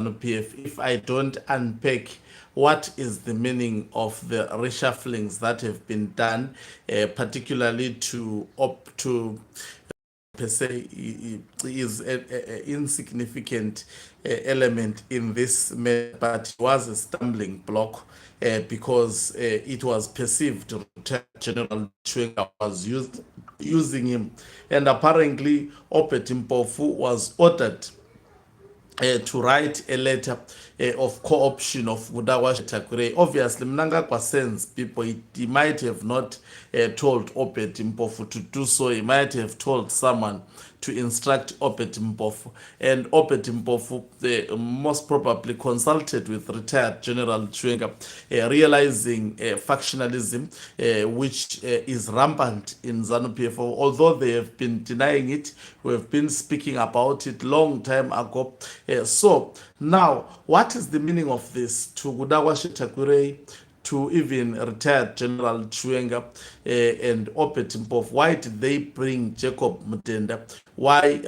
ZANU PF if I don't unpack what is the meaning of the reshufflings that have been done, particularly to per se is an insignificant element in this matter, but it was a stumbling block because it was perceived that General Chiwenga was using him, and apparently Obert Mpofu was ordered to write a letter of co-option of Kudakwashe Tagwireyi. Obviously, Mnangagwa sends people. He might have not told Obert Mpofu to do so. He might have told someone to instruct Obert Mpofu. And Obert Mpofu most probably consulted with retired General Chiwenga, realizing factionalism, which is rampant in ZANU PF. Although they have been denying it, we have been speaking about it long time ago. So now, what is the meaning of this to Kudakwashe Tagwireyi, to even retired General Chiwenga and Obert Mpofu? Why did they bring Jacob Mutenda? Why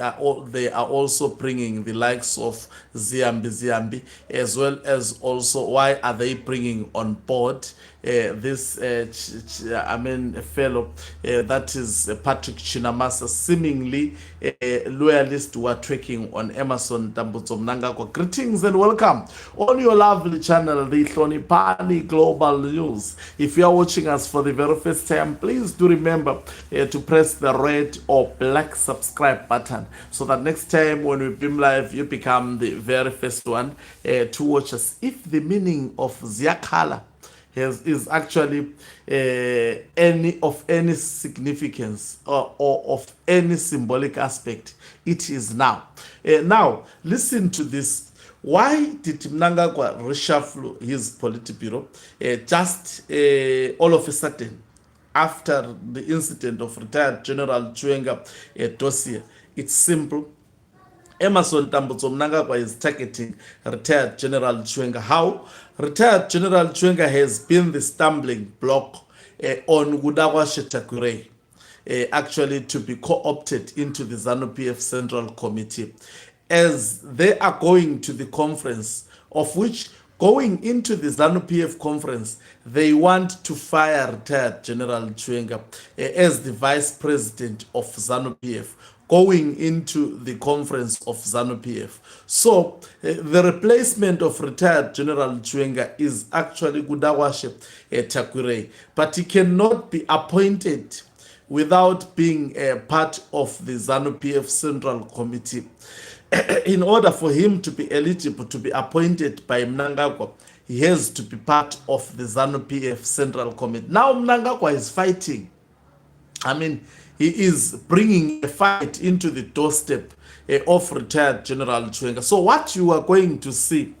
they are also bringing the likes of Ziambi, as well as also why are they bringing on board this fellow that is Patrick Chinamasa, seemingly loyalist who are tracking on Emerson Tambutso Mnangagwa. Greetings and welcome on your lovely channel, the Hlonipani Global News. If you are watching us for the very first time, please do remember to press the red or black subscribe button so that next time when we beam live, you become the very first one to watch us. If the meaning of Ziakala is actually any significance or of any symbolic aspect, it is now. Now, listen to this. Why did Mnangagwa reshuffle his Politburo just all of a sudden after the incident of retired General Chiwenga dossier? It's simple. Emerson Tambutso Mnangagwa is targeting retired General Chiwenga. How? Retired General Chiwenga has been the stumbling block on Kudakwashe Tagwireyi, actually to be co-opted into the ZANU PF Central Committee. As they are going to the conference, of which going into the ZANU PF conference, they want to fire retired General Chiwenga as the vice president of ZANU PF, going into the conference of ZANU PF. So the replacement of retired General Chiwenga is actually Kudakwashe Tagwireyi, but he cannot be appointed without being a part of the ZANU PF Central Committee. In order for him to be eligible to be appointed by Mnangagwa, he has to be part of the ZANU PF Central Committee. Now Mnangagwa is fighting. He is bringing a fight into the doorstep of retired General Chiwenga. So what you are going to see,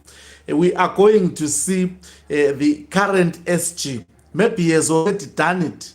we are going to see the current SG. Maybe he has already done it.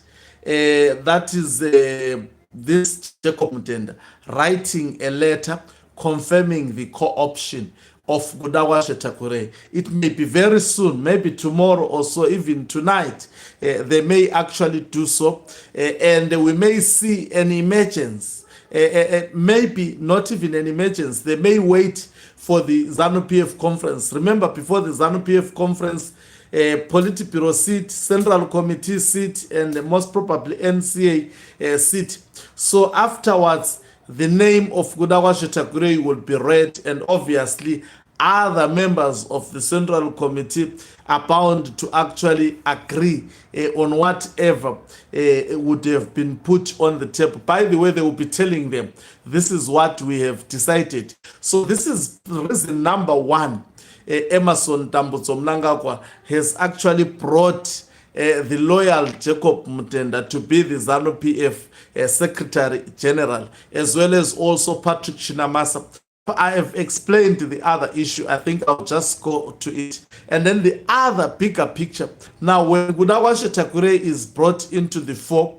That is this Jacob Mutenda writing a letter confirming the co-option of Kudakwashe Tagwireyi. It may be very soon, maybe tomorrow or so, even tonight. They may actually do so, and we may see an emergence. Maybe not even an emergence. They may wait for the ZANU PF conference. Remember, before the ZANU PF conference, Politburo seat, Central Committee seat, and most probably NCA seat. So afterwards, the name of Kudakwashe Tagwireyi will be read, and obviously other members of the Central Committee are bound to actually agree on whatever would have been put on the table. By the way, they will be telling them, this is what we have decided. So this is reason number one. Emerson Tambutso Mnangagwa has actually brought the loyal Jacob Mutenda to be the ZANU PF Secretary General, as well as also Patrick Chinamasa. I have explained the other issue. I think I'll just go to it. And then the other bigger picture. Now, when Kudakwashe Tagwireyi is brought into the fore,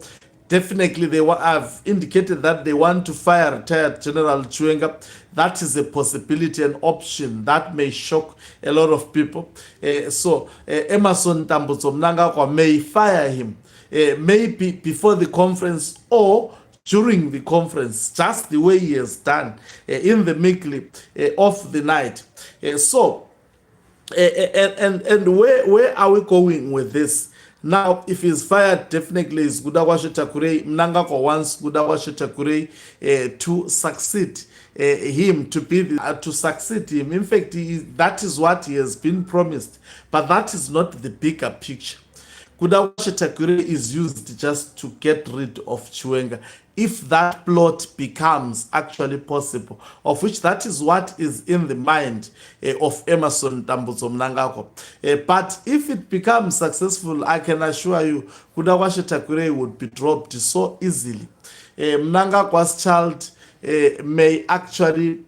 definitely they have indicated that they want to fire retired General Chiwenga. That is a possibility, an option that may shock a lot of people. So Emerson Tambutso Mnangagwa may fire him, maybe before the conference or during the conference, just the way he has done in the middle of the night. And where are we going with this? Now, if he's fired, definitely is Kudakwashe Tagwireyi. Mnangagwa wants Kudakwashe Tagwireyi to succeed him, to succeed him. In fact, that is what he has been promised, but that is not the bigger picture. Kudakwashe Tagwireyi is used just to get rid of Chiwenga. If that plot becomes actually possible, of which that is what is in the mind of Emmerson Dambudzo Mnangagwa. But if it becomes successful, I can assure you, Kudakwashe Tagwireyi would be dropped so easily. Mnangagwa's child may actually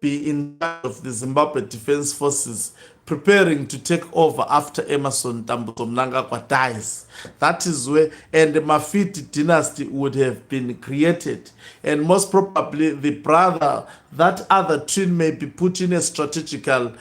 be in charge of the Zimbabwe Defense Forces, preparing to take over after Emmerson Dambudzo Mnangagwa dies. That is where, and the Mafiti dynasty would have been created. And most probably the brother, that other twin, may be put in a strategical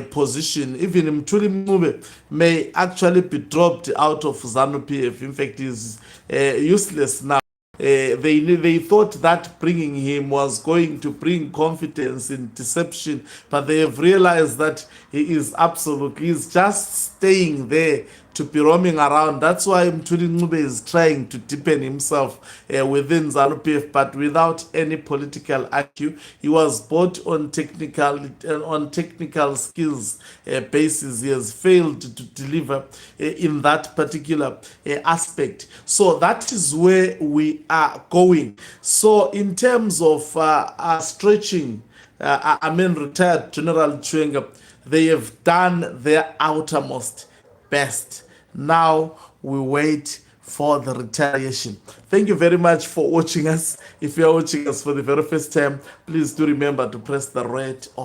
position. Even Mthuli Mncube may actually be dropped out of ZANU PF. In fact, he is useless now. They thought that bringing him was going to bring confidence in deception, but they have realized that he's just staying there to be roaming around. That's why Mthuli Mncube is trying to deepen himself within ZANU PF, but without any political IQ. He was bought on technical skills basis. He has failed to deliver in that particular aspect. So that is where we are going. So in terms of stretching, retired General Chiwenga, they have done their outermost best. Now we wait for the retaliation. Thank you very much for watching us. If you are watching us for the very first time, please do remember to press the red